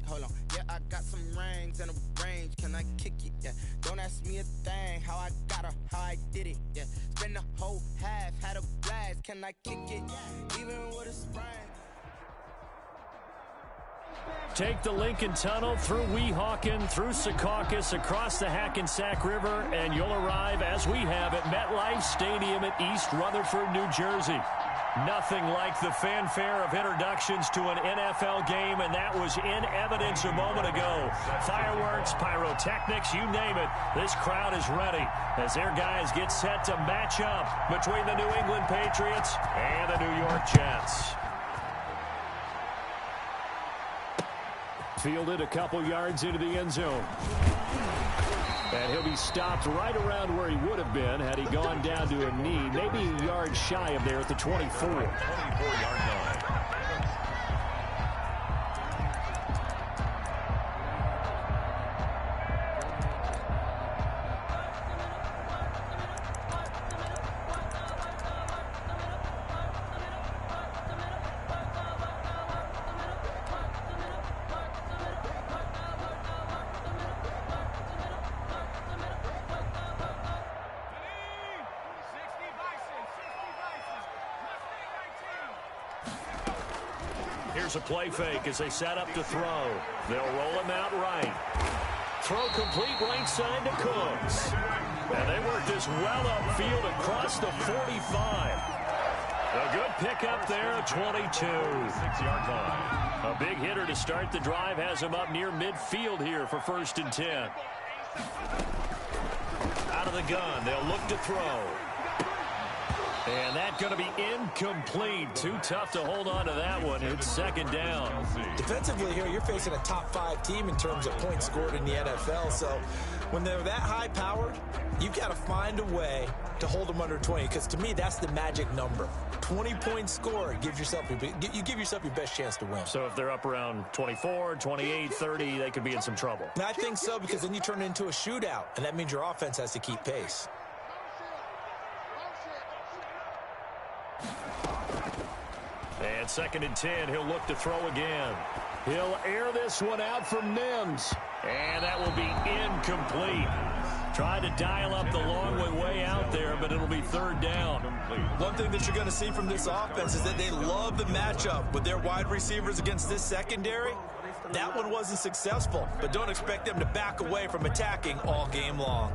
hold on. Yeah, I got some rings and a range. Can I kick it? Yeah. Don't ask me a thing. How I got her, how I did it. Yeah. Spend the whole half, had a blast. Can I kick it? Even with a sprain. Take the Lincoln Tunnel through Weehawken, through Secaucus, across the Hackensack River, and you'll arrive, as we have, at MetLife Stadium at East Rutherford, New Jersey. Nothing like the fanfare of introductions to an NFL game, and that was in evidence a moment ago. Fireworks, pyrotechnics, you name it. This crowd is ready as their guys get set to match up between the New England Patriots and the New York Jets. Fielded a couple yards into the end zone. And he'll be stopped right around where he would have been had he gone down to a knee, maybe a yard shy of there at the 24. 24-yard line. Here's a play fake as they set up to throw. They'll roll him out right. Throw complete right side to Cooks. And they work this well upfield across the 45. A good pickup there at 22. 6-yard line. A big hitter to start the drive has him up near midfield here for 1st and 10. Out of the gun, they'll look to throw. And that's going to be incomplete. Too tough to hold on to that one. It's 2nd down. Defensively here, you're facing a top 5 team in terms of points scored in the NFL. So when they're that high powered, you've got to find a way to hold them under 20. Because to me, that's the magic number. 20 points scored gives yourself you give yourself your best chance to win. So if they're up around 24, 28, 30, they could be in some trouble. And I think so, because then you turn it into a shootout, and that means your offense has to keep pace. And 2nd and 10, he'll look to throw again. He'll air this one out for Mims. And that will be incomplete. Tried to dial up the long way out there, but it'll be 3rd down. One thing that you're going to see from this offense is that they love the matchup with their wide receivers against this secondary. That one wasn't successful, but don't expect them to back away from attacking all game long.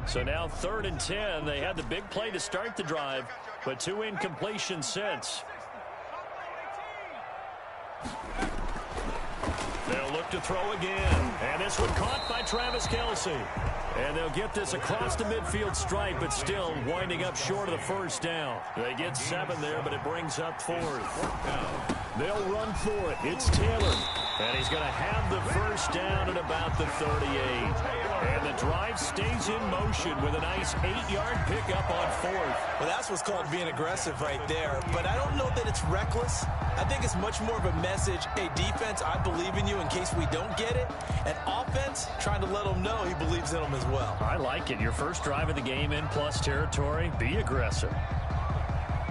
So now 3rd and 10. They had the big play to start the drive, but 2 incompletions since. They'll look to throw again. And this one caught by Travis Kelce. And they'll get this across the midfield stripe, but still winding up short of the 1st down. They get 7 there, but it brings up 4th. They'll run for it. It's Taylor. And he's going to have the 1st down at about the 38. And the drive stays in motion with a nice 8-yard pickup on 4th. Well, that's what's called being aggressive right there. But I don't know that it's reckless. I think it's much more of a message. Hey, defense, I believe in you in case we don't get it. And offense, trying to let them know he believes in them as well. I like it. Your first drive of the game in plus territory. Be aggressive.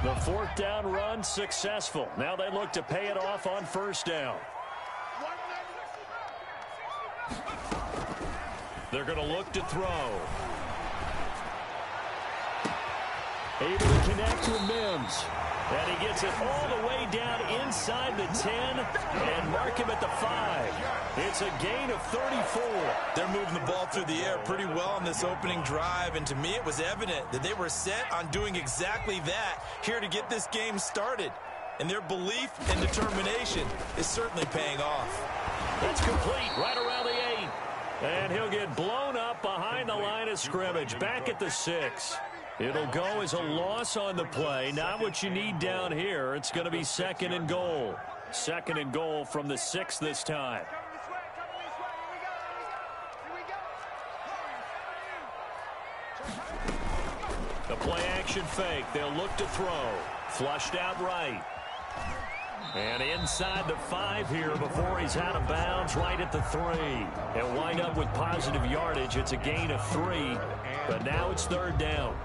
The 4th down run successful. Now they look to pay it off on 1st down. They're going to look to throw. Able to connect with Mims. And he gets it all the way down inside the 10 and mark him at the 5. It's a gain of 34. They're moving the ball through the air pretty well in this opening drive, and to me it was evident that they were set on doing exactly that here to get this game started. And their belief and determination is certainly paying off. That's complete right around the 8. And he'll get blown up behind the line of scrimmage, back at the 6. It'll go as a loss on the play. Not what you need down here. It's going to be 2nd and goal. 2nd and goal from the 6 this time. The play action fake. They'll look to throw. Flushed out right. And inside the 5 here before he's out of bounds, right at the 3. He'll wind up with positive yardage. It's a gain of 3, but now it's 3rd down.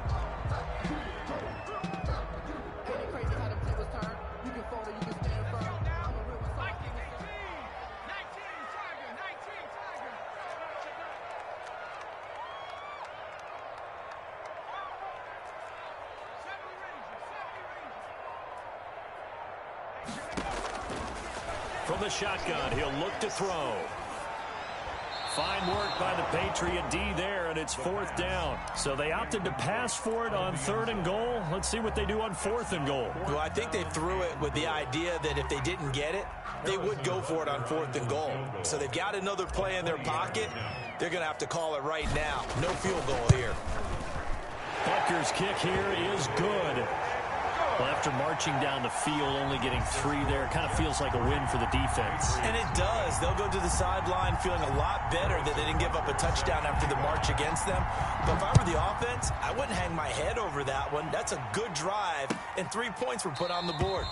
From the shotgun, he'll look to throw. Fine work by the Patriot D there, and it's 4th down. So they opted to pass for it on 3rd and goal. Let's see what they do on 4th and goal. Well, I think they threw it with the idea that if they didn't get it, they would go for it on 4th and goal. So they've got another play in their pocket. They're going to have to call it right now. No field goal here. Butker's kick here is good. Well, after marching down the field, only getting 3 there, it kind of feels like a win for the defense. And it does. They'll go to the sideline feeling a lot better that they didn't give up a touchdown after the march against them. But if I were the offense, I wouldn't hang my head over that one. That's a good drive, and 3 points were put on the board.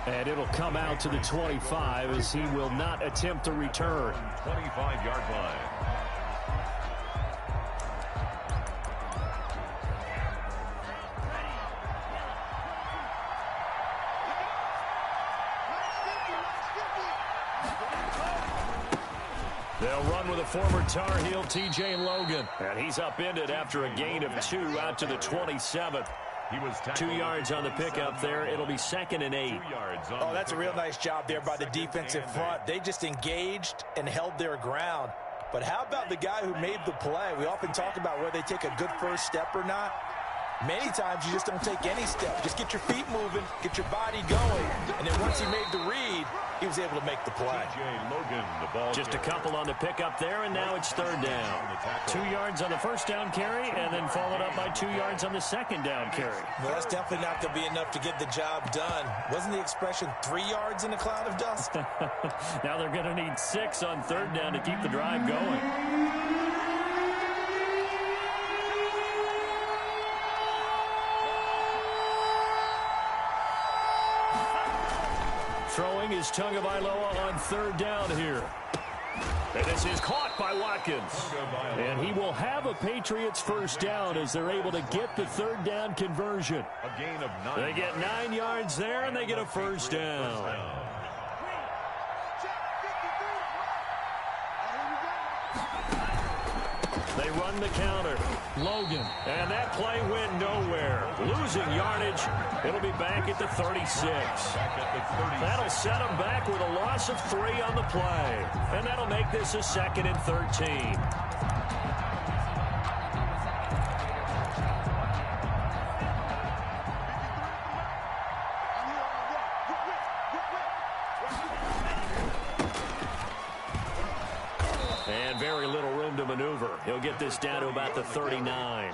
And it'll come out to the 25 as he will not attempt a return. 25-yard line. They'll run with a former Tar Heel, T.J. Logan. And he's upended after a gain of 2 out to the 27. He was 2 yards on the pickup there. It'll be 2nd and 8. Oh, that's a real nice job there by the defensive front. They just engaged and held their ground. But how about the guy who made the play? We often talk about whether they take a good first step or not. Many times you just don't take any step. Just get your feet moving, get your body going. And then once he made the read, he was able to make the play. Logan, the ball Just a couple on the pickup there, and now it's 3rd down. 2 yards on the first down carry, and then followed up by 2 yards on the second down carry. Well, that's definitely not going to be enough to get the job done. Wasn't the expression 3 yards in a cloud of dust? Now they're going to need 6 on 3rd down to keep the drive going. Throwing is Tagovailoa on 3rd down here. And this is caught by Watkins. And he will have a Patriots first down as they're able to get the 3rd down conversion. A gain of 9. They get 9 yards there, and they get a first down. They run the counter. Logan. And that play went nowhere. Losing yardage. It'll be back at the 36. That'll set them back with a loss of 3 on the play. And that'll make this a 2nd and 13. And very little room to maneuver. He'll get this down to about the 39.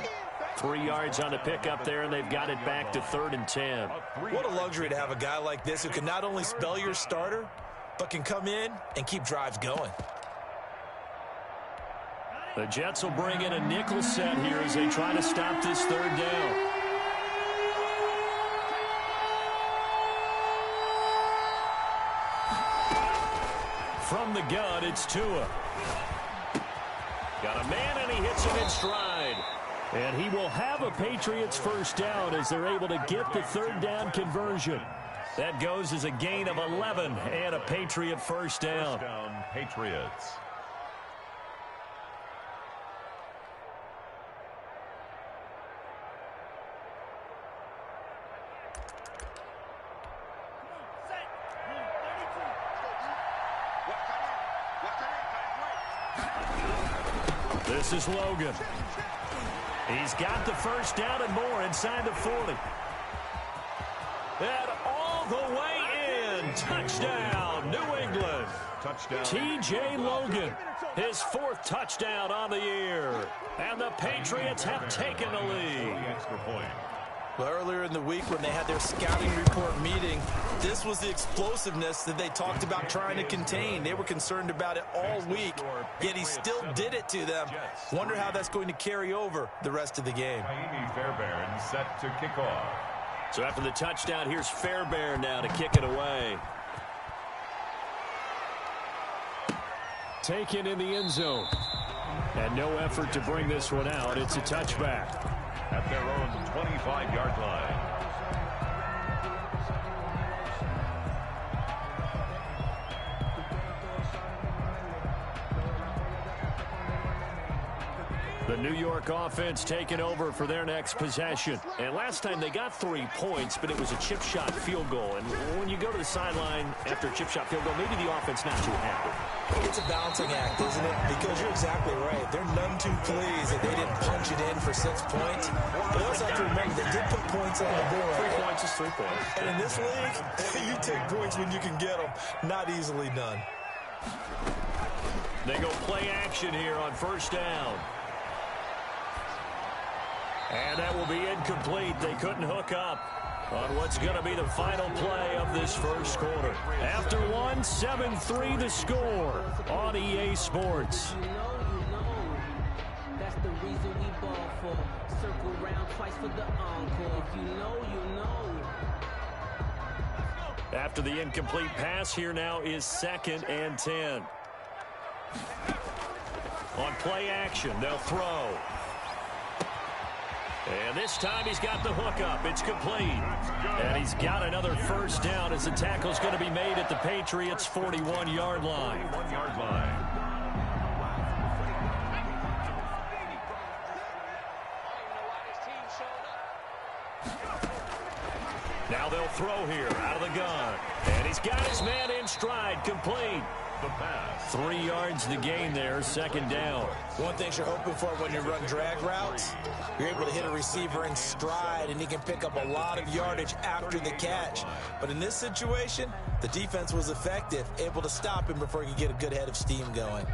3 yards on the pickup there, and they've got it back to 3rd and 10. What a luxury to have a guy like this who can not only spell your starter, but can come in and keep drives going. The Jets will bring in a nickel set here as they try to stop this 3rd down. From the gun, it's Tua. Got a man, and he hits him in stride. And he will have a Patriots first down as they're able to get the 3rd down conversion. That goes as a gain of 11 and a Patriot first down. First down, Patriots. This is Logan. He's got the first down and more inside the 40. And all the way in. Touchdown, New England. Touchdown. T.J. Logan, his 4th touchdown on the year. And the Patriots have taken the lead. Extra point. Well, earlier in the week when they had their scouting report meeting, this was the explosiveness that they talked about trying to contain. They were concerned about it all week, yet he still did it to them. Wonder how that's going to carry over the rest of the game. Miami Fairbairn set to kick off. So after the touchdown, here's Fairbairn now to kick it away. Taken in the end zone. And no effort to bring this one out. It's a touchback. At their own 25-yard line. The New York offense taking over for their next possession. And last time they got 3 points, but it was a chip shot field goal. And when you go to the sideline after a chip shot field goal, maybe the offense not too happy. It's a balancing act, isn't it? Because you're exactly right. They're none too pleased that they didn't punch it in for 6 points. But you also have to remember they did put points on the board. 3 points is 3 points. And in this league, you take points when you can get them. Not easily done. They go play action here on first down. And that will be incomplete. They couldn't hook up on what's going to be the final play of this first quarter. After one, 7-3 the score on EA Sports. You know. That's the reason we ball for. Circle round twice for the encore. If you know, you know. After the incomplete pass, here now is 2nd and 10. On play action, they'll throw. And this time he's got the hookup. It's complete. And he's got another first down as the tackle's going to be made at the Patriots' 41-yard line. 41-yard line. Now they'll throw here out of the gun. And he's got his man in stride, complete. The pass. 3 yards to gain there, 2nd down. One thing you're hoping for when you run drag routes, you're able to hit a receiver in stride, and he can pick up a lot of yardage after the catch. But in this situation, the defense was effective, able to stop him before he could get a good head of steam going.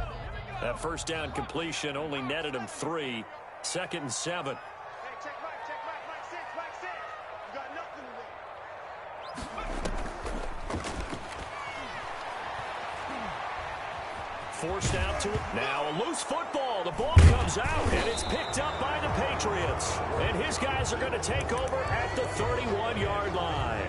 That first down completion only netted him 3. 2nd and 7. Forced out to it. Now a loose football. The ball comes out, and it's picked up by the Patriots. And his guys are going to take over at the 31-yard line.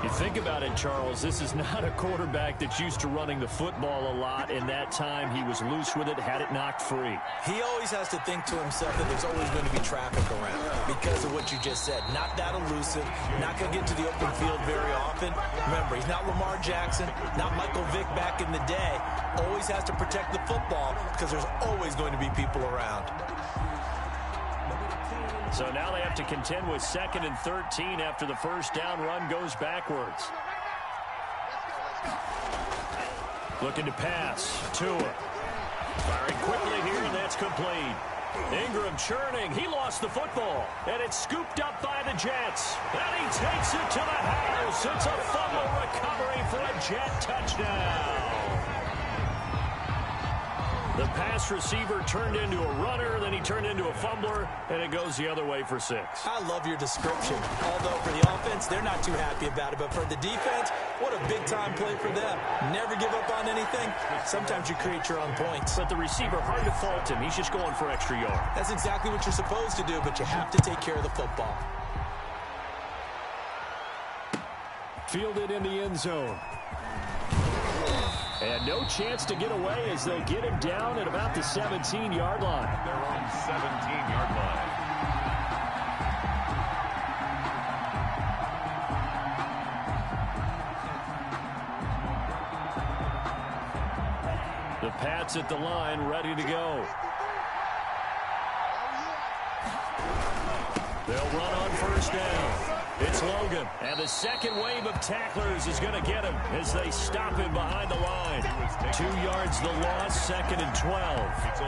You think about it, Charles, this is not a quarterback that's used to running the football a lot. In that time, he was loose with it, had it knocked free. He always has to think to himself that there's always going to be traffic around because of what you just said. Not that elusive, not going to get to the open field very often. Remember, he's not Lamar Jackson, not Michael Vick back in the day. Always has to protect the football because there's always going to be people around. So now they have to contend with 2nd and 13 after the first down run goes backwards. Looking to pass. Tua. Firing quickly here, and that's complete. Ingram churning. He lost the football, and it's scooped up by the Jets. And he takes it to the house. It's a fumble recovery for a Jet touchdown. The pass receiver turned into a runner, then he turned into a fumbler, and it goes the other way for 6. I love your description. Although for the offense, they're not too happy about it. But for the defense, what a big-time play for them. Never give up on anything. Sometimes you create your own points. But the receiver, hard to fault him. He's just going for extra yard. That's exactly what you're supposed to do, but you have to take care of the football. Fielded in the end zone. And no chance to get away as they'll get him down at about the 17-yard line. Their own 17-yard line. The Pats at the line, ready to go. They'll run on first down. It's Logan, and the second wave of tacklers is going to get him as they stop him behind the line. 2 yards the loss, 2nd and 12.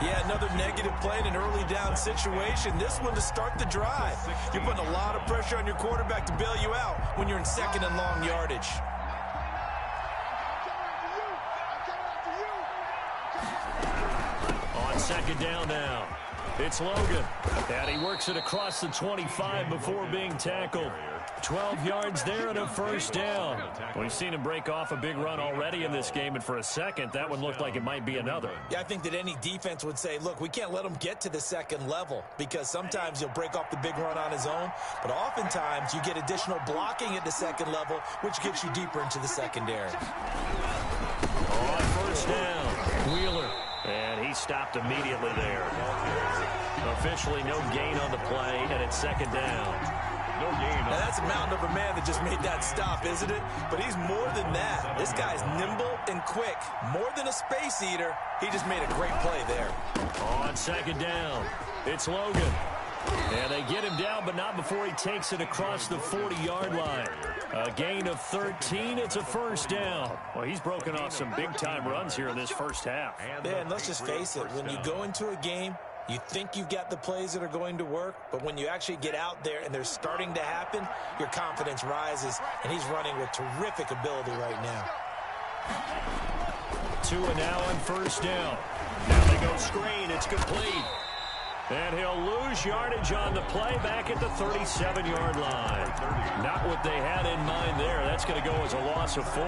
Yeah, another negative play in an early down situation. This one to start the drive. You're putting a lot of pressure on your quarterback to bail you out when you're in 2nd and long yardage. On 2nd down now. It's Logan, and he works it across the 25 before being tackled. 12 yards there and a first down. We've seen him break off a big run already in this game, and for a second, that one looked like it might be another. Yeah, I think that any defense would say, look, we can't let him get to the 2nd level because sometimes he'll break off the big run on his own, but oftentimes you get additional blocking at the 2nd level, which gets you deeper into the secondary. On first down, Wheeler, and he stopped immediately there. Officially no gain on the play, and it's 2nd down. No gain. Now that's a mountain of a man that just made that stop, isn't it? But he's more than that. This guy's nimble and quick. More than a space eater. He just made a great play there. On second down, it's Logan. And they get him down, but not before he takes it across the 40-yard line. A gain of 13. It's a first down. Well, he's broken off some big-time runs here in this first half. Yeah, and let's just face it. When you go into a game, you think you've got the plays that are going to work, but when you actually get out there and they're starting to happen, your confidence rises, and he's running with terrific ability right now. Tua now on first down. Now they go screen. It's complete. And he'll lose yardage on the play back at the 37-yard line. Not what they had in mind there. That's going to go as a loss of 4.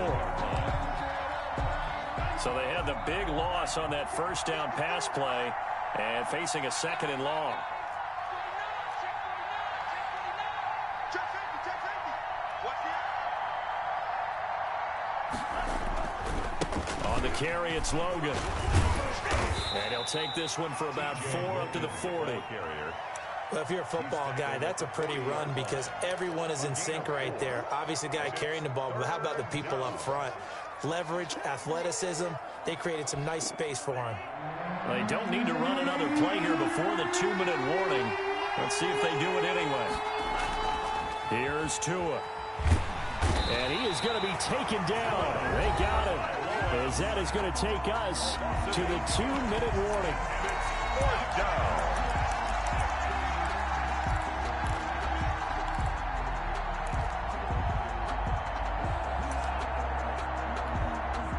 So they had the big loss on that first down pass play and facing a second and long. On the carry, it's Logan. And he'll take this one for about 4 up to the 40. Well, if you're a football guy, that's a pretty run because everyone is in sync right there. Obviously, the guy carrying the ball, but how about the people up front? Leverage, athleticism, they created some nice space for him. They don't need to run another play here before the 2-minute warning. Let's see if they do it anyway. Here's Tua. And he is going to be taken down. They got him. As that is going to take us to the 2-minute warning. Fourth down.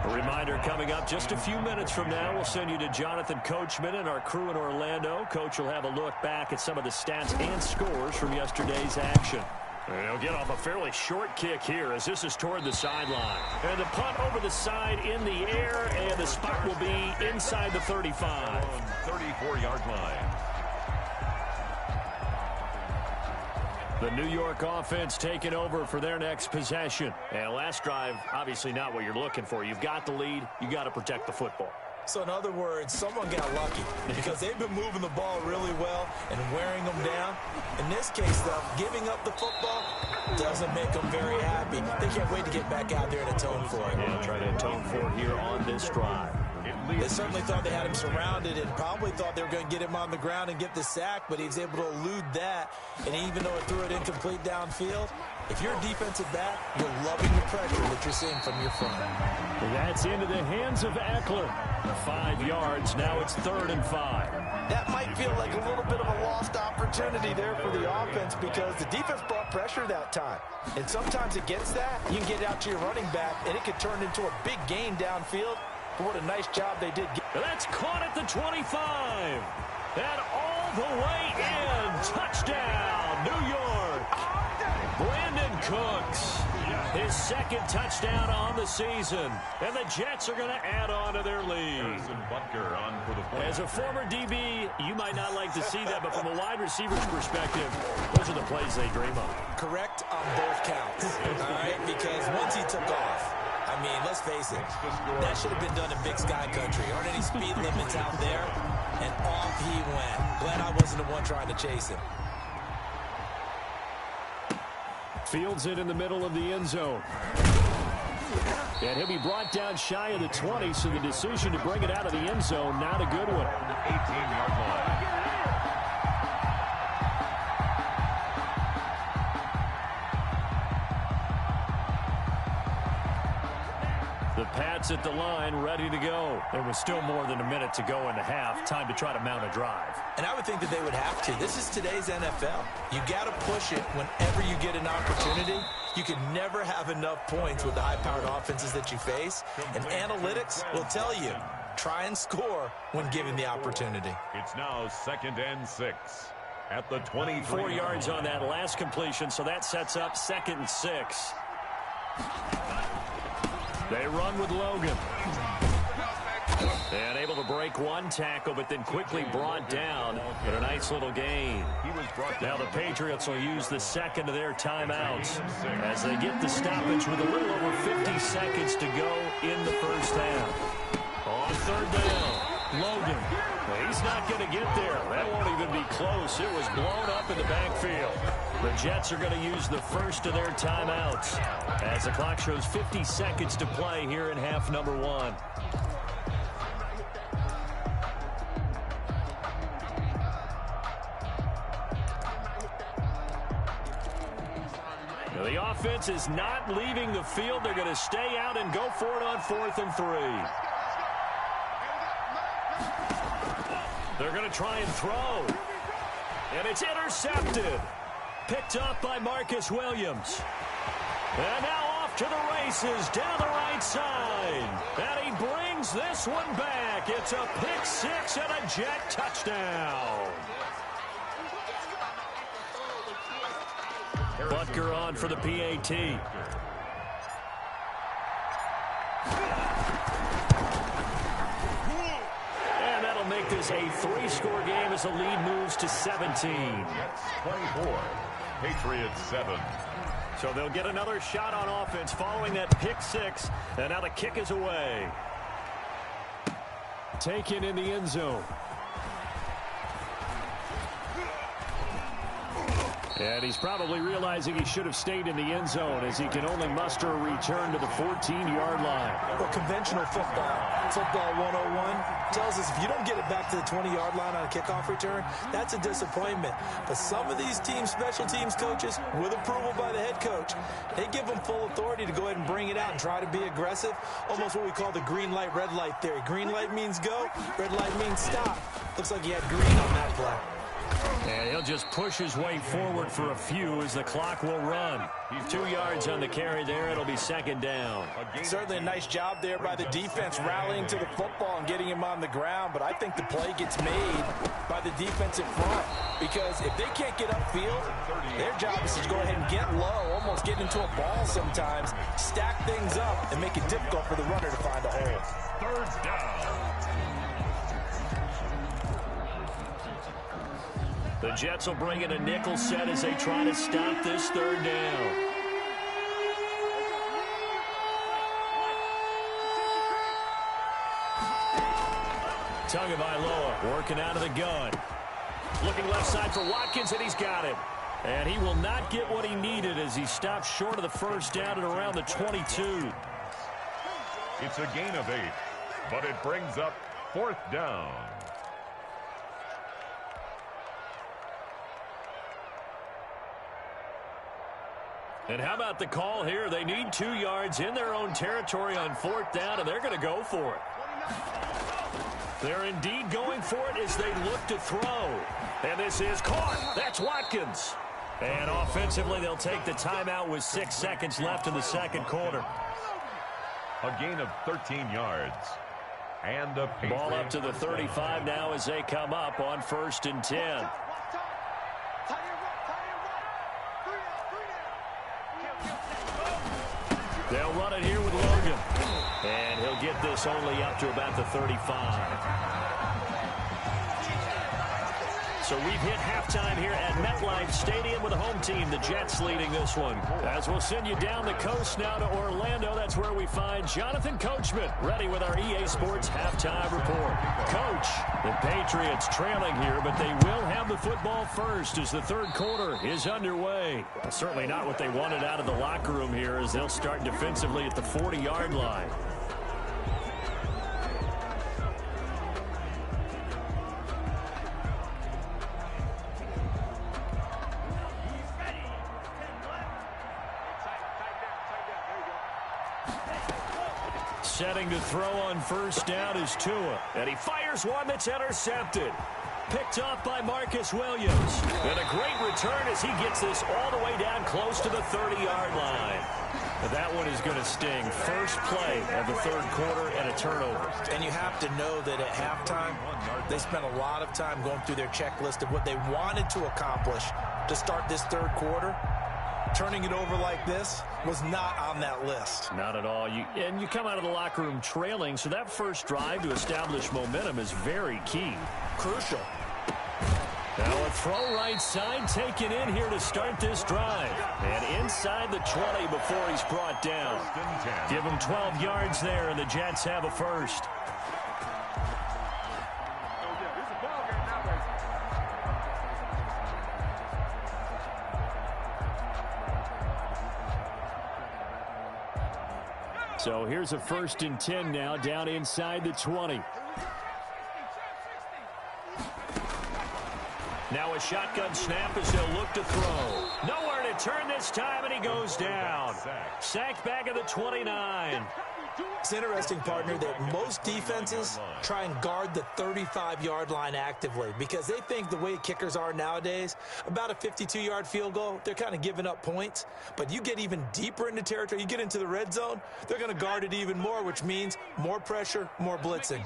A reminder coming up just a few minutes from now. We'll send you to Jonathan Coachman and our crew in Orlando. Coach will have a look back at some of the stats and scores from yesterday's action. They'll get off a fairly short kick here as this is toward the sideline. And the punt over the side in the air, and the spot will be inside the 35. 34-yard line. The New York offense taking over for their next possession. And last drive, obviously not what you're looking for. You've got the lead. You got to protect the football. So in other words, someone got lucky because they've been moving the ball really well and wearing them down. In this case, though, giving up the football doesn't make them very happy. They can't wait to get back out there and atone for it. Yeah, try to atone for it here on this drive. They certainly thought they had him surrounded and probably thought they were going to get him on the ground and get the sack, but he was able to elude that. And even though it threw it incomplete downfield, if you're a defensive back, you're loving the pressure that you're seeing from your front. That's into the hands of Eckler. 5 yards. Now it's 3rd and 5. That might feel like a little bit of a lost opportunity there for the offense because the defense brought pressure that time. And sometimes against that, you can get out to your running back, and it could turn into a big gain downfield. But what a nice job they did. That's caught at the 25. And all the way in. Touchdown, New York. Brandon Cooks. His second touchdown on the season. And the Jets are going to add on to their lead. As a former DB, you might not like to see that, but from a wide receiver's perspective, those are the plays they dream of. Correct on both counts. All right, because once he took off, I mean, let's face it, that should have been done in Big Sky Country. Aren't any speed limits out there? And off he went. Glad I wasn't the one trying to chase him. Fields it in the middle of the end zone. And he'll be brought down shy of the 20, so the decision to bring it out of the end zone, not a good one. 18-yard line. The Pats at the line, ready to go. There was still more than a minute to go in the half. Time to try to mount a drive. And I would think that they would have to. This is today's NFL. You got to push it whenever you get an opportunity. You can never have enough points with the high-powered offenses that you face. And analytics will tell you, try and score when given the opportunity. It's now 2nd and 6 at the 24. 4 yards on that last completion, so that sets up 2nd and 6. They run with Logan. And able to break one tackle, but then quickly brought down. But a nice little gain. Now the Patriots will use the second of their timeouts as they get the stoppage with a little over 50 seconds to go in the first half. On 3rd down, Logan. Well, he's not going to get there. That won't even be close. It was blown up in the backfield. The Jets are going to use the first of their timeouts as the clock shows 50 seconds to play here in half number 1. The offense is not leaving the field. They're going to stay out and go for it on 4th and 3. They're going to try and throw. And it's intercepted. Picked up by Marcus Williams. And now off to the races down the right side. And he brings this one back. It's a pick 6 and a Jet touchdown. Butker on for the PAT. And that'll make this a 3-score game as the lead moves to 17. 24, Patriots 7. So they'll get another shot on offense following that pick 6. And now the kick is away. Taken in the end zone. And he's probably realizing he should have stayed in the end zone as he can only muster a return to the 14-yard line. Well, conventional football 101, tells us if you don't get it back to the 20-yard line on a kickoff return, that's a disappointment. But some of these teams, special teams coaches, with approval by the head coach, they give them full authority to go ahead and bring it out and try to be aggressive. Almost what we call the green light, red light theory. Green light means go, red light means stop. Looks like he had green on that play. And he'll just push his way forward for a few as the clock will run. 2 yards on the carry there. It'll be 2nd down. Certainly a nice job there by the defense rallying to the football and getting him on the ground. But I think the play gets made by the defensive front because if they can't get upfield, their job is to go ahead and get low, almost get into a ball sometimes, stack things up, and make it difficult for the runner to find a hole. 3rd down. The Jets will bring in a nickel set as they try to stop this 3rd down. Tagovailoa working out of the gun. Looking left side for Watkins, and he's got it. And he will not get what he needed as he stops short of the 1st down at around the 22. It's a gain of 8, but it brings up 4th down. And how about the call here? They need 2 yards in their own territory on 4th down, and they're going to go for it. They're indeed going for it as they look to throw. And this is caught. That's Watkins. And offensively, they'll take the timeout with 6 seconds left in the 2nd quarter. A gain of 13 yards. And a ball up to the 35 now as they come up on 1st and 10. They'll run it here with Logan. And he'll get this only up to about the 35. So we've hit halftime here at MetLife Stadium with the home team, the Jets, leading this one. As we'll send you down the coast now to Orlando, that's where we find Jonathan Coachman, ready with our EA Sports halftime report. Coach, the Patriots trailing here, but they will have the football first as the 3rd quarter is underway. Certainly not what they wanted out of the locker room here as they'll start defensively at the 40-yard line. Setting to throw on 1st down is Tua. And he fires one that's intercepted. Picked up by Marcus Williams. And a great return as he gets this all the way down close to the 30-yard line. But that one is going to sting. First play of the 3rd quarter and a turnover. And you have to know that at halftime, they spent a lot of time going through their checklist of what they wanted to accomplish to start this 3rd quarter. Turning it over like this was not on that list. Not at all. And you come out of the locker room trailing, so that first drive to establish momentum is very key. Crucial. Now a throw right side taken in here to start this drive. And inside the 20 before he's brought down. Give him 12 yards there, and the Jets have a first. So here's a 1st and 10 now, down inside the 20. Now a shotgun snap as they'll look to throw. Nowhere to turn this time, and he goes down. Sacked back at the 29. It's interesting, partner, that most defenses try and guard the 35-yard line actively because they think the way kickers are nowadays, about a 52-yard field goal, they're kind of giving up points. But you get even deeper into territory, you get into the red zone, they're going to guard it even more, which means more pressure, more blitzing.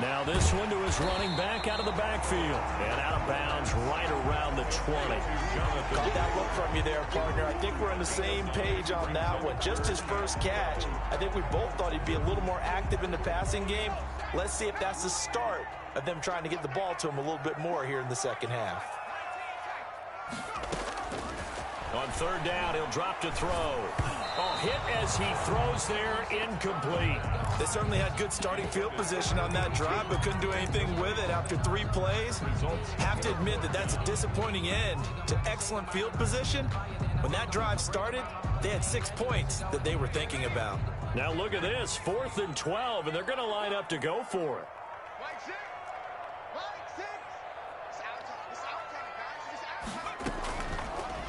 Now this one to his running back out of the backfield. And out of bounds right around the 20. Got that look from you there, partner. I think we're on the same page on that one. Just his first catch. I think we both thought he'd be a little more active in the passing game. Let's see if that's the start of them trying to get the ball to him a little bit more here in the second half. On 3rd down, he'll drop to throw. Oh, hit as he throws there, incomplete. They certainly had good starting field position on that drive, but couldn't do anything with it after 3 plays. Have to admit that that's a disappointing end to excellent field position. When that drive started, they had 6 points that they were thinking about. Now look at this, 4th and 12, and they're going to line up to go for it.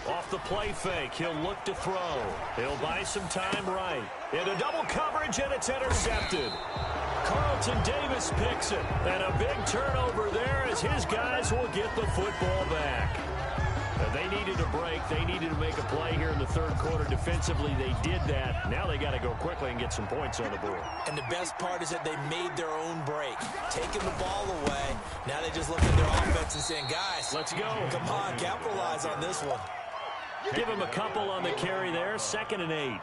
Off the play fake, he'll look to throw. He'll buy some time right. Into double coverage, and it's intercepted. Carlton Davis picks it. And a big turnover there as his guys will get the football back. They needed a break. They needed to make a play here in the 3rd quarter. Defensively, they did that. Now they got to go quickly and get some points on the board. And the best part is that they made their own break. Taking the ball away. Now they just look at their offense and saying, guys, let's go. Come on, capitalize on this one. Give him a couple on the carry there. 2nd and 8.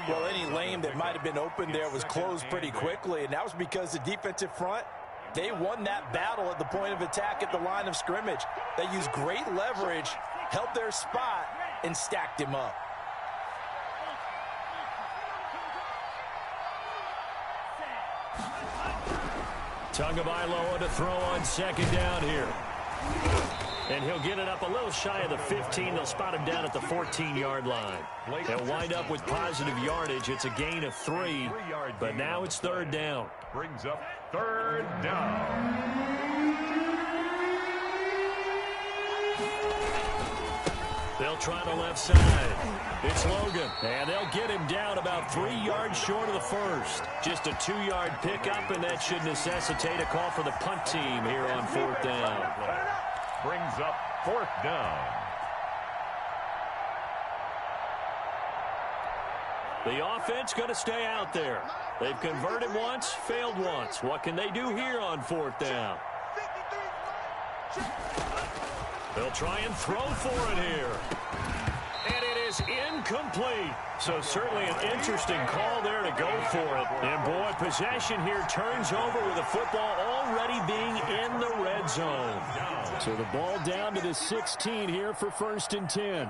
Well, any lane that might have been open there was closed pretty quickly, and that was because the defensive front, they won that battle at the point of attack at the line of scrimmage. They used great leverage, held their spot, and stacked him up. Tagovailoa to throw on 2nd down here. And he'll get it up a little shy of the 15. They'll spot him down at the 14-yard line. They'll wind up with positive yardage. It's a gain of 3, but now it's 3rd down. Brings up 3rd down. They'll try the left side. It's Logan, and they'll get him down about 3 yards short of the 1st. Just a 2-yard pickup, and that should necessitate a call for the punt team here on 4th down. Brings up 4th down. The offense going to stay out there. They've converted once, failed once. What can they do here on 4th down? They'll try and throw for it here. And it is incomplete. So certainly an interesting call there to go for it. And boy, possession here turns over with the football already being in the red zone. So the ball down to the 16 here for 1st and 10.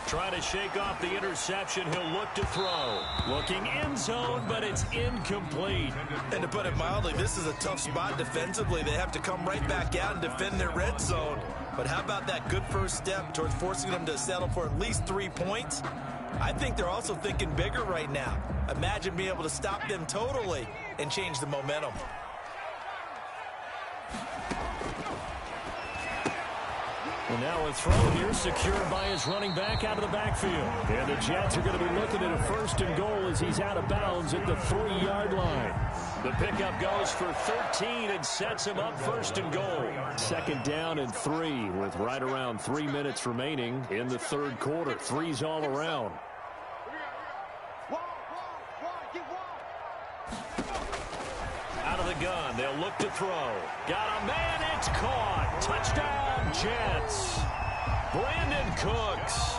Trying to shake off the interception. He'll look to throw. Looking end zone, but it's incomplete. And to put it mildly, this is a tough spot defensively. They have to come right back out and defend their red zone. But how about that good first step towards forcing them to settle for at least 3 points? I think they're also thinking bigger right now. Imagine being able to stop them totally and change the momentum. And now a throw here secured by his running back out of the backfield. And the Jets are going to be looking at a 1st and goal as he's out of bounds at the 3-yard line. The pickup goes for 13 and sets him up 1st and goal. 2nd down and 3 with right around 3 minutes remaining in the 3rd quarter. 3's all around. Out of the gun, they'll look to throw. Got a man, it's caught. Touchdown, Jets. Brandon Cooks.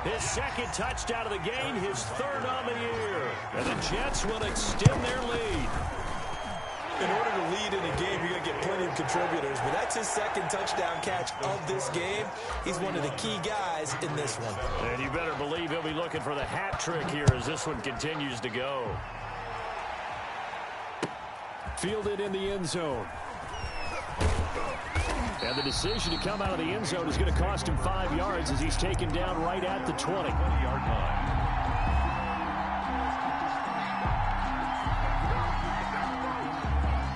His 2nd touchdown of the game, his 3rd on the year. And the Jets will extend their lead. In order to lead in a game, you're going to get plenty of contributors, but that's his 2nd touchdown catch of this game. He's one of the key guys in this one. And you better believe he'll be looking for the hat trick here as this one continues to go. Fielded in the end zone. And the decision to come out of the end zone is going to cost him 5 yards as he's taken down right at the 20. 20-yard line.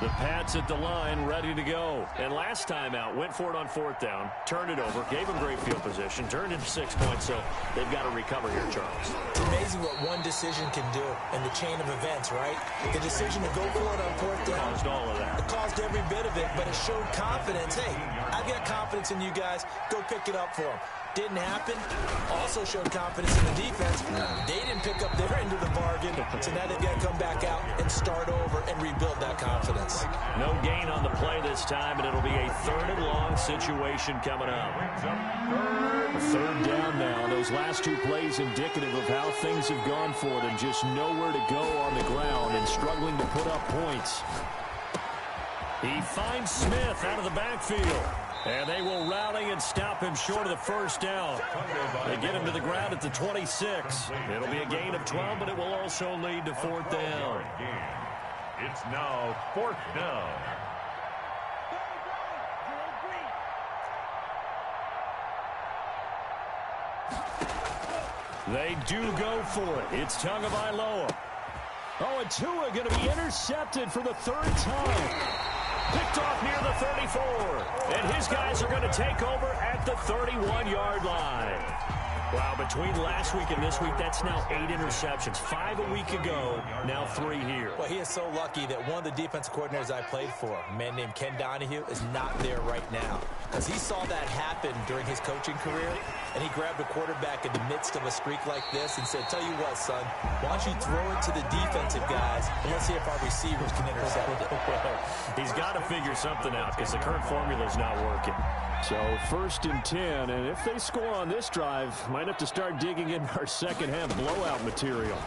The Pats at the line, ready to go. And last time out, went for it on 4th down, turned it over, gave him great field position, turned into 6 points, so they've got to recover here, Charles. It's amazing what one decision can do in the chain of events, right? The decision to go for it on 4th down. Caused all of that. It caused every bit of it, but it showed confidence. Hey, I've got confidence in you guys. Go pick it up for them. Didn't happen. Also showed confidence in the defense. They didn't pick up their end of the bargain, so now they've got to come back out and start over and rebuild that confidence. No gain on the play this time, and it'll be a 3rd and long situation coming up. 3rd down now. Those last 2 plays indicative of how things have gone for them. Just nowhere to go on the ground and struggling to put up points. He finds Smith out of the backfield. And they will rally and stop him short of the 1st down. They get him to the ground at the 26. It'll be a gain of 12, but it will also lead to 4th down. It's now 4th down. They do go for it. It's Tagovailoa. Oh, and Tua going to be intercepted for the 3rd time. Picked off near the 34. And his guys are going to take over at the 31-yard line. Wow, between last week and this week, that's now 8 interceptions. 5 a week ago, now 3 here. Well, he is so lucky that one of the defensive coordinators I played for, a man named Ken Donahue, is not there right now. Because he saw that happen during his coaching career, and he grabbed a quarterback in the midst of a streak like this and said, tell you what, son, why don't you throw it to the defensive guys, and let's see if our receivers can intercept it. He's got to figure something out because the current formula is not working. So 1st and 10, and if they score on this drive, might have to start digging in our second half blowout material.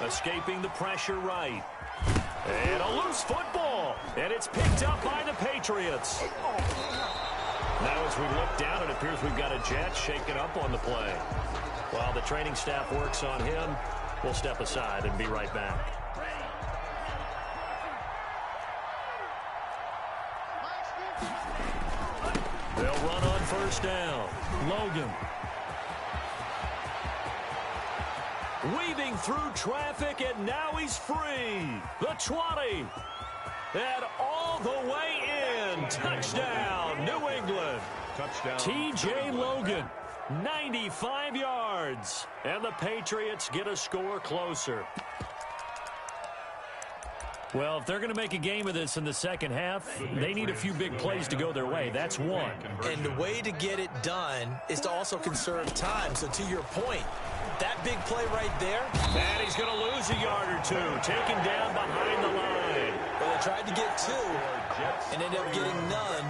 Escaping the pressure right. And a loose football, and it's picked up by the Patriots. Now as we look down, it appears we've got a Jet shaken up on the play. While the training staff works on him, we'll step aside and be right back. They'll run on 1st down. Logan. Weaving through traffic, and now he's free. The 20. And all the way in. Touchdown, New England. Touchdown. T.J. Logan, 95 yards. And the Patriots get a score closer. Well, if they're going to make a game of this in the second half, they need a few big plays to go their way. That's one. And the way to get it done is to also conserve time. So to your point, that big play right there. And he's going to lose a yard or 2, taken down behind the line. Well, they tried to get 2 and ended up getting none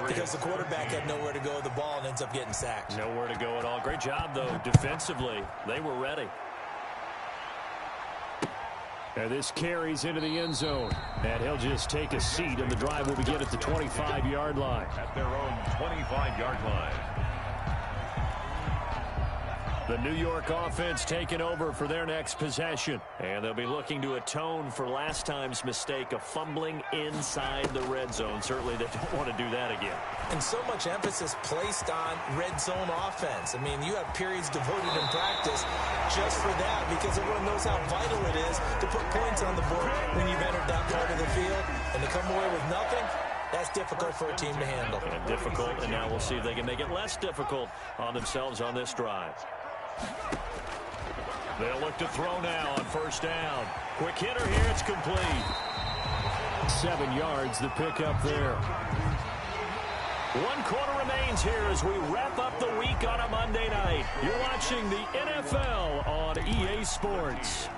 because the quarterback had nowhere to go with the ball and ends up getting sacked. Nowhere to go at all. Great job, though, defensively. They were ready. And this carries into the end zone. And he'll just take a seat, and the drive will begin at the 25-yard line. At their own 25-yard line. The New York offense taking over for their next possession. And they'll be looking to atone for last time's mistake of fumbling inside the red zone. Certainly they don't want to do that again. And so much emphasis placed on red zone offense. I mean, you have periods devoted in practice just for that because everyone knows how vital it is to put points on the board when you've entered that part of the field. And to come away with nothing, that's difficult for a team to handle. And difficult, and now we'll see if they can make it less difficult on themselves on this drive. They'll look to throw now on 1st down. Quick hitter here, it's complete. 7 yards, the pickup there. 1 quarter remains here as we wrap up the week on a Monday night. You're watching the NFL on EA Sports.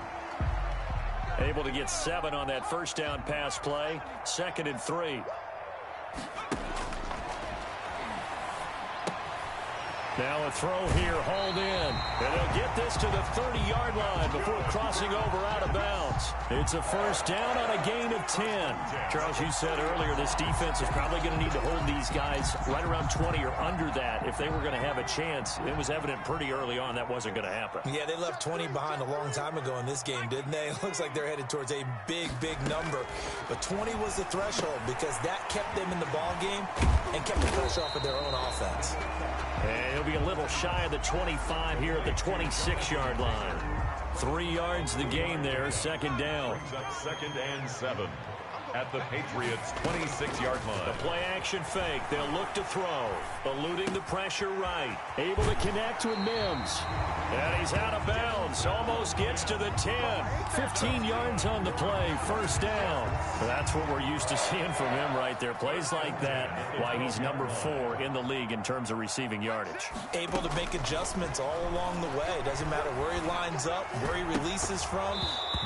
Able to get 7 on that 1st down pass play. 2nd and 3. Now a throw here, hauled in. And they'll get this to the 30-yard line before crossing over out of bounds. It's a first down on a gain of 10. Charles, you said earlier this defense is probably going to need to hold these guys right around 20 or under that if they were going to have a chance. It was evident pretty early on that wasn't going to happen. Yeah, they left 20 behind a long time ago in this game, didn't they? It looks like they're headed towards a big, big number. But 20 was the threshold because that kept them in the ball game and kept the pressure off of their own offense. And he'll be a little shy of the 25 here at the 26-yard line. 3 yards the gain there, second down. Second and 7 at the Patriots' 26-yard line. The play-action fake. They'll look to throw. Eluding the pressure right. Able to connect with Mims. And he's out of bounds. Almost gets to the 10. 15 yards on the play. First down. That's what we're used to seeing from him right there. Plays like that, why he's number 4 in the league in terms of receiving yardage. Able to make adjustments all along the way. Doesn't matter where he lines up, where he releases from.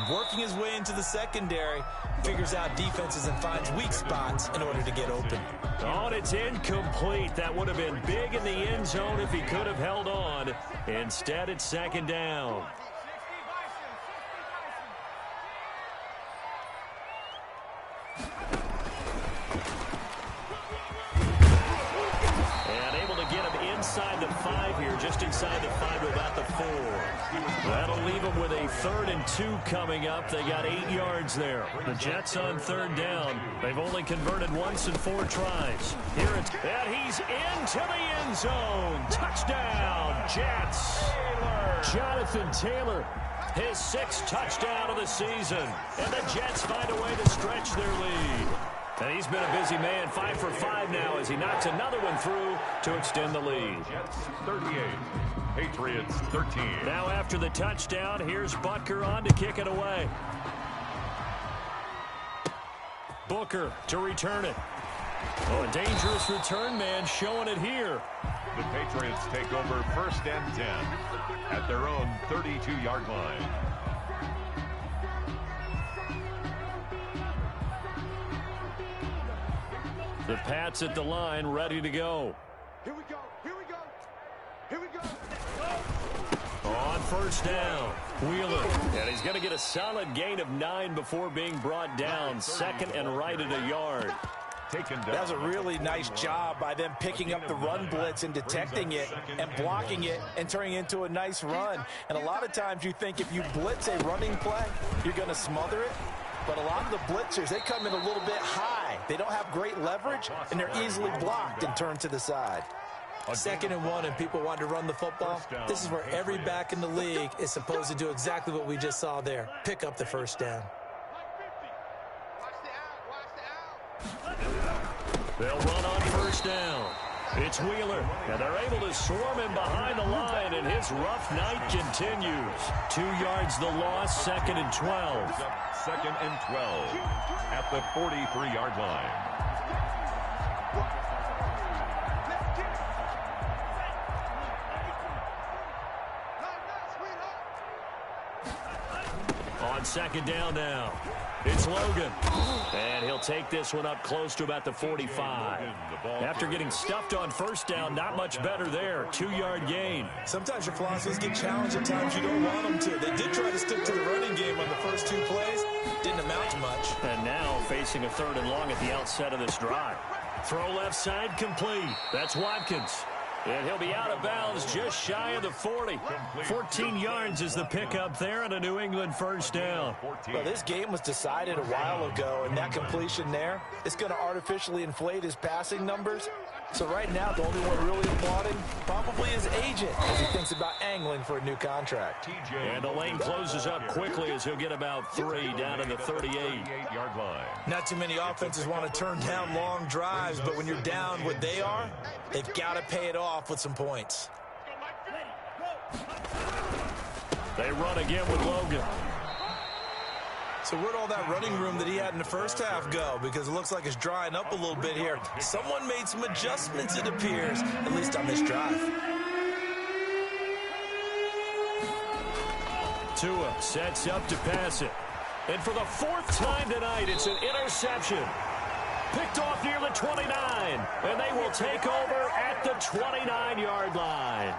Working his way into the secondary. Figures out defenses and finds weak spots in order to get open. Oh, and it's incomplete. That would have been big in the end zone if he could have held on. Instead, it's second down. And able to get him inside the 5 here, just inside the 5 to about the 4. That'll leave them with a 3rd and 2 coming up. They got 8 yards there. The Jets on 3rd down. They've only converted once in 4 tries. Here it's, and he's into the end zone. Touchdown, Jets. Jonathan Taylor, his 6th touchdown of the season. And the Jets find a way to stretch their lead. And he's been a busy man, 5 for 5 now as he knocks another one through to extend the lead. Jets 38, Patriots 13. Now after the touchdown, here's Butker on to kick it away. Booker to return it. Oh, a dangerous return man showing it here. The Patriots take over 1st and 10 at their own 32-yard line. The Pats at the line, ready to go. Here we go. Here we go. Here we go. On 1st down, Wheeler. And he's going to get a solid gain of 9 before being brought down. 2nd and right at a yard. That was a really nice job by them picking up the run blitz and detecting it and blocking it and turning it into a nice run. And a lot of times you think if you blitz a running play, you're going to smother it. But a lot of the blitzers, they come in a little bit high. They don't have great leverage, and they're easily blocked and turned to the side. 2nd and 1, and people want to run the football. This is where every back in the league is supposed to do exactly what we just saw there. Pick up the first down. They'll run on 1st down. It's Wheeler, and they're able to swarm him behind the line, and his rough night continues. 2 yards the loss, 2nd and 12. 2nd and 12 at the 43-yard line. On 2nd down now, it's Logan. And he'll take this one up close to about the 45. After getting stuffed on 1st down, not much better there. 2-yard gain. Sometimes your philosophies get challenged at times you don't want them to. They did try to stick to the running game on the first 2 plays. Didn't amount to much. And now facing a 3rd and long at the outset of this drive. Throw left side complete. That's Watkins. And he'll be out of bounds just shy of the 40. 14 yards is the pickup there and a New England 1st down. Well, this game was decided a while ago, and that completion there is going to artificially inflate his passing numbers. So right now, the only one really applauding probably his agent as he thinks about angling for a new contract. And the lane closes up quickly as he'll get about 3 down to the 38-yard line. Not too many offenses want to turn down long drives, but when you're down what they are, they've got to pay it off with some points. They run again with Logan. So where'd all that running room that he had in the first half go? Because it looks like it's drying up a little bit here. Someone made some adjustments, it appears, at least on this drive. Tua sets up to pass it. And for the 4th time tonight, it's an interception. Picked off near the 29. And they will take over at the 29-yard line.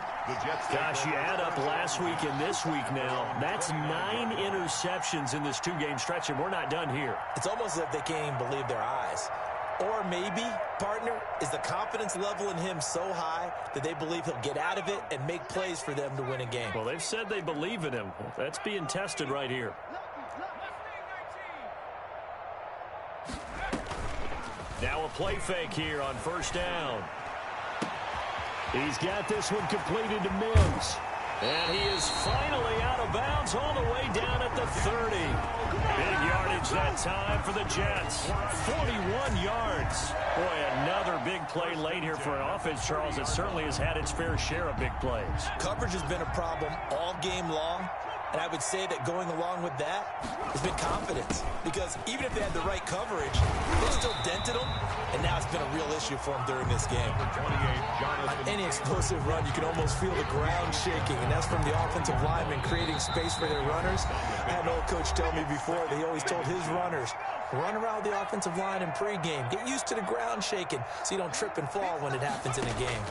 Gosh, you add up last week and this week now. That's 9 interceptions in this two-game stretch, and we're not done here. It's almost as if they can't even believe their eyes. Or maybe, partner, is the confidence level in him so high that they believe he'll get out of it and make plays for them to win a game. Well, they've said they believe in him. That's being tested right here. Now a play fake here on first down. He's got this one completed to Mims. And he is finally out of bounds all the way down at the 30. Big yardage that time for the Jets. 41 yards. Boy, another big play late here for an offense, Charles, that certainly has had its fair share of big plays. Coverage has been a problem all game long. And I would say that going along with that has been confidence. Because even if they had the right coverage, they still dented them. And now it's been a real issue for them during this game. On any explosive run, you can almost feel the ground shaking. And that's from the offensive linemen creating space for their runners. I had an old coach tell me before that he always told his runners, run around the offensive line in pregame. Get used to the ground shaking so you don't trip and fall when it happens in a game.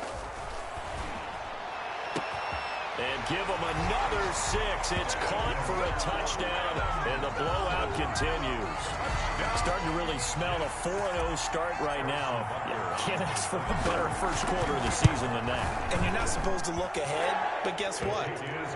And give them another 6. It's caught for a touchdown, and the blowout continues. Starting to really smell a 4-0 start right now. You can't ask for a better first quarter of the season than that. And you're not supposed to look ahead, but guess what?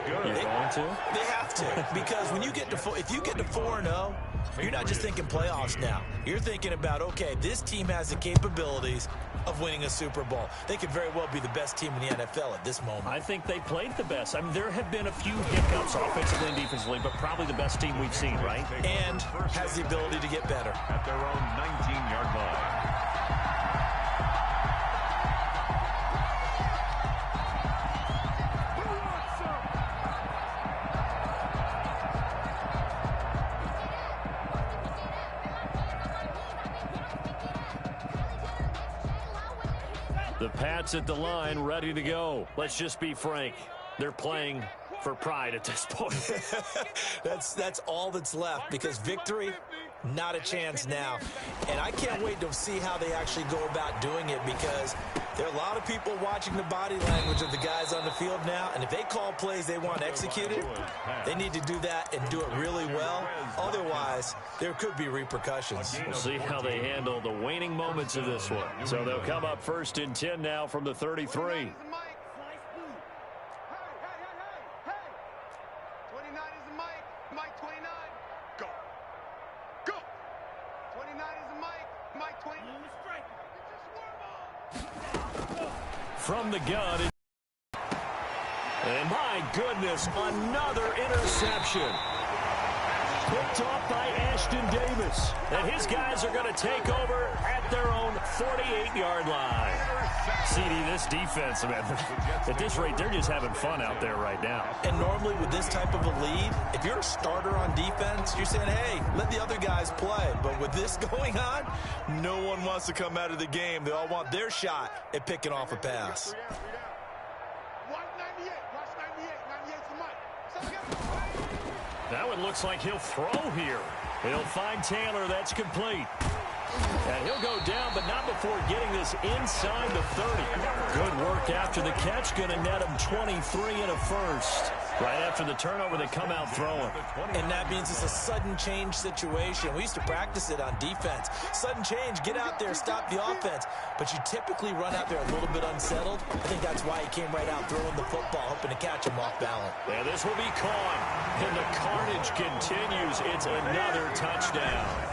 You're going to? They have to, because when you get to if you get to 4-0, you're not just thinking playoffs now. You're thinking about, okay, this team has the capabilities of winning a Super Bowl. They could very well be the best team in the NFL at this moment. I think they played the best. I mean, there have been a few hiccups offensively and defensively, but probably the best team we've seen, right? And has the ability to get better. At their own 19-yard line. The Pats at the line, ready to go. Let's just be frank. They're playing for pride at this point. That's all that's left, because victory, not a chance now. And I can't wait to see how they actually go about doing it, because there are a lot of people watching the body language of the guys on the field now, and if they call plays they want executed, they need to do that and do it really well. Otherwise, there could be repercussions. We'll see how they handle the waning moments of this one. So they'll come up first and 10 now from the 33. 29 Mike 20. From the gun. And my goodness, another interception. Picked off by Ashton Davis. And his guys are going to take over at their own 48-yard line. CD, this defense, man, at this rate, they're just having fun out there right now. And normally with this type of a lead, if you're a starter on defense, you're saying, hey, let the other guys play. But with this going on, no one wants to come out of the game. They all want their shot at picking off a pass. Now it looks like he'll throw here. He'll find Taylor. That's complete. And he'll go down, but not before getting this inside the 30. Good work after the catch. Going to net him 23 and a first. Right after the turnover, they come out throwing. And that means it's a sudden change situation. We used to practice it on defense. Sudden change, get out there, stop the offense. But you typically run out there a little bit unsettled. I think that's why he came right out throwing the football, hoping to catch him off balance. And this will be caught. And the carnage continues. It's another touchdown.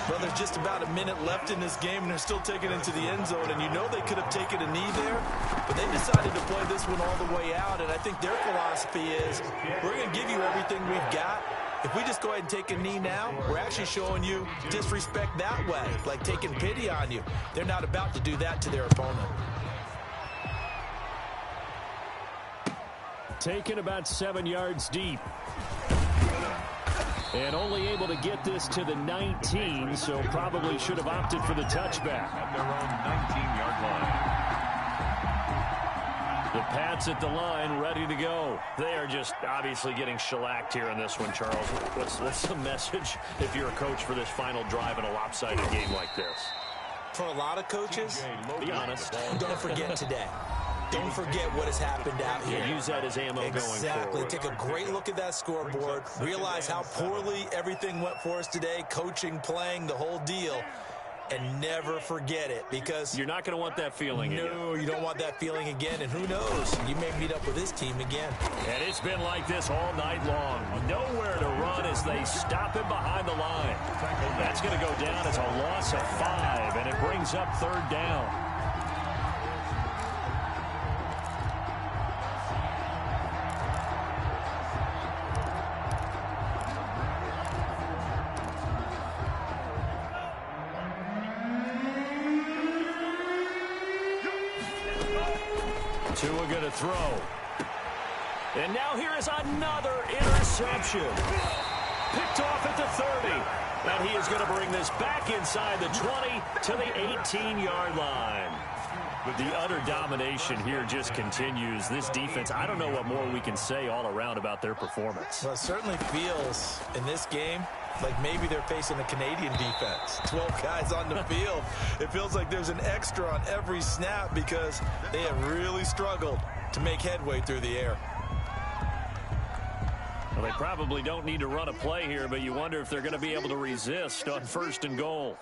Well, there's just about a minute left in this game, and they're still taking it to the end zone. And you know they could have taken a knee there, but they decided to play this one all the way out. And I think their philosophy is, we're going to give you everything we've got. If we just go ahead and take a knee now, we're actually showing you disrespect that way, like taking pity on you. They're not about to do that to their opponent. Taken about 7 yards deep. And only able to get this to the 19, so probably should have opted for the touchback. At their own 19-yard line. The Pats at the line, ready to go. They are just obviously getting shellacked here in this one, Charles. What's the message if you're a coach for this final drive in a lopsided game like this? for a lot of coaches, be honest, don't forget today. Don't forget what has happened out here. Use that as ammo going forward. Exactly. Take a great look at that scoreboard. Realize how poorly everything went for us today. Coaching, playing, the whole deal. And never forget it, because you're not going to want that feeling again. No, you don't want that feeling again. And who knows? You may meet up with this team again. And it's been like this all night long. Nowhere to run as they stop him behind the line. That's going to go down as a loss of 5, and it brings up 3rd down. Tua going to throw. And now here is another interception. Picked off at the 30. And he is going to bring this back inside the 20 to the 18-yard line. But the utter domination here just continues. This defense, I don't know what more we can say all around about their performance. Well, it certainly feels in this game like maybe they're facing a Canadian defense. 12 guys on the field. It feels like there's an extra on every snap because they have really struggled to make headway through the air. Well, they probably don't need to run a play here, but you wonder if they're going to be able to resist on 1st and goal.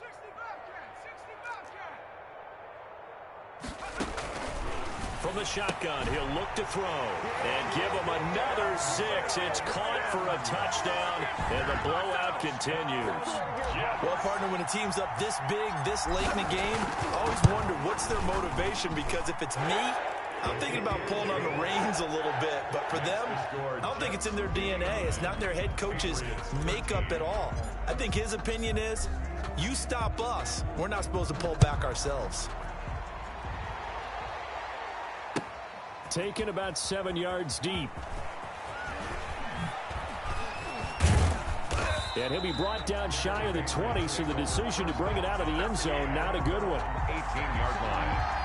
From the shotgun, he'll look to throw and give him another 6. It's caught for a touchdown, and the blowout continues. Well, partner, when a team's up this big, this late in the game, I always wonder what's their motivation, because if it's me, I'm thinking about pulling on the reins a little bit. But for them, I don't think it's in their DNA. It's not in their head coach's makeup at all. I think his opinion is, you stop us, we're not supposed to pull back ourselves. Taken about 7 yards deep. And he'll be brought down shy of the 20, so the decision to bring it out of the end zone, not a good one. 18-yard line.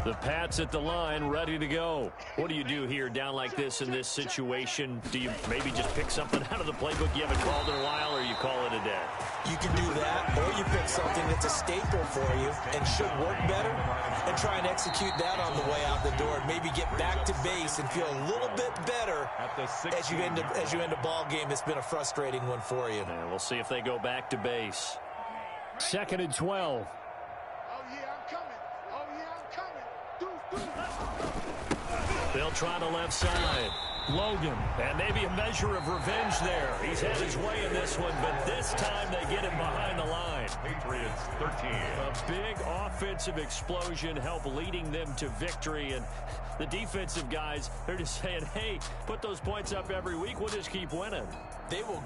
The Pats at the line, ready to go. What do you do here down like this in this situation? Do you maybe just pick something out of the playbook you haven't called in a while, or you call it a day? You can do that, or you pick something that's a staple for you and should work better and try and execute that on the way out the door, and maybe get back to base and feel a little bit better as you end a ball game that's been a frustrating one for you. And we'll see if they go back to base. 2nd and 12. They'll try the left side. Logan. And maybe a measure of revenge there. He's had his way in this one, but this time they get him behind the line. Patriots 13. A big offensive explosion help leading them to victory. And the defensive guys, they're just saying, hey, put those points up every week. We'll just keep winning. They will